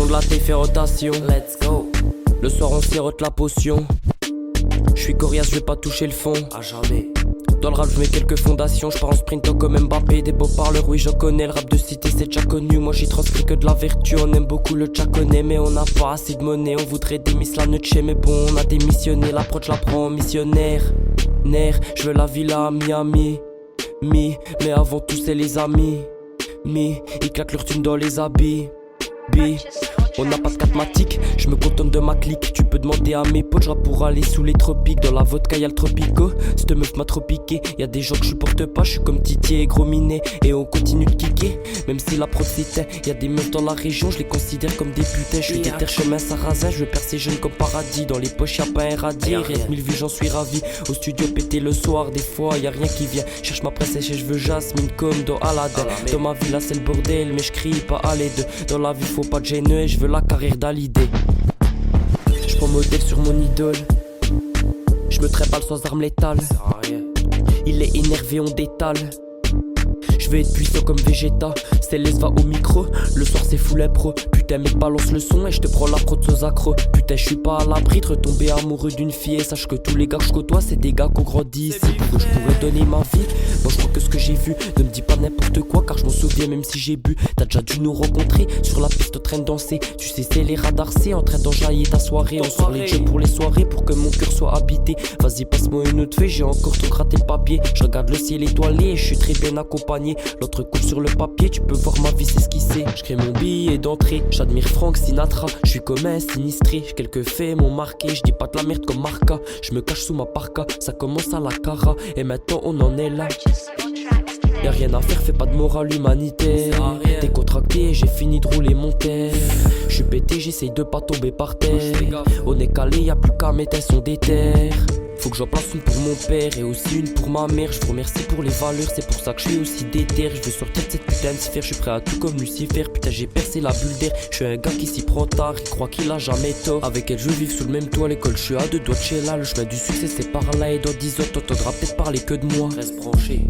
de la thé fait rotation. Let's go. Le soir on sirote la potion. J'suis coriace, j'vais pas toucher le fond. À jamais. Dans le rap je mets quelques fondations, je pars en sprint comme Mbappé. Des beaux parleurs, oui je connais, le rap de cité c'est déjà connu. Moi j'y transcris que de la vertu, on aime beaucoup le tchakonais. Mais on n'a pas assez de monnaie, on voudrait des miss la noche. Mais bon on a démissionné, l'approche la prend en missionnaire. Je veux la villa à Miami. Mais avant tout c'est les amis. Ils claquent leur thune dans les habits. On n'a pas de mathématiques, je me contente de ma clique. Tu peux demander à mes potes, j'rappe pour aller sous les tropiques. Dans la vodka y'a le tropico, cette meuf m'a trop piqué. Y'a des gens que je supporte pas, je suis comme Titi et Gros Minet. Et on continue de kicker, même si la prod c'était. Y'a des meufs dans la région, je les considère comme des putains. Je suis déter chemin sarrasin, je veux percer jeune comme paradis. Dans les poches y'a pas un radis, reste 1000 vues j'en suis ravi. Au studio pété le soir, des fois y'a rien qui vient. Cherche ma princesse et je veux Jasmine comme dans Aladdin. Dans ma vie là c'est le bordel, mais je crie pas à l'aide. Dans la vie faut pas de gêneux, je veux la carrière d'Hallyday. J'prends modèle sur mon idole. J'me tréballe sans arme létale. Il est énervé, on détale. Je vais être puissant comme Vegeta. Céleste va au micro, le soir c'est full impro. Putain mec balance le son et je te prends la prod sans accro. Putain je suis pas à l'abri de retomber amoureux d'une fille. Et sache que tous les gars que je côtoie c'est des gars qu'on grandit ici. Pour que je pourrais donner ma vie, moi je crois que ce que j'ai vu. Ne me dis pas n'importe quoi car je m'en souviens même si j'ai bu. T'as déjà dû nous rencontrer sur la piste en train de danser. Tu sais c'est les radars c'est en train d'enjailler ta soirée. On sort les jeux pour les soirées pour que mon cœur soit habité. Vas-y passe-moi une autre feuille, j'ai encore trop gratté le papier. Je regarde le ciel étoilé et je suis très bien accompagné. L'autre coule sur le papier, tu peux voir ma vie c'est esquissée. Je crée mon billet d'entrée, j'admire Frank Sinatra. Je suis comme un sinistré, quelques faits m'ont marqué. Je dis pas de la merde comme Marca, je me cache sous ma parka. Ça commence à la cara et maintenant on en est là. Y'a rien à faire, fais pas de morale humanitaire. T'es contracté, j'ai fini de rouler mon terre. J'suis pété, j'essaye de pas tomber par terre. On est calé, y'a plus qu'à mettre son déterre. Faut que j'en place une pour mon père et aussi une pour ma mère. Je vous remercie pour les valeurs, c'est pour ça que je suis aussi déter. Je veux sortir de cette putain de sphère, je suis prêt à tout comme Lucifer. Putain j'ai percé la bulle d'air, je suis un gars qui s'y prend tard. Il croit qu'il a jamais tort. Avec elle je vis sous le même toit, l'école je suis à deux doigts de chez là. Le chemin du succès c'est par là et dans 10 ans t'entendras peut-être parler que de moi. Reste branché.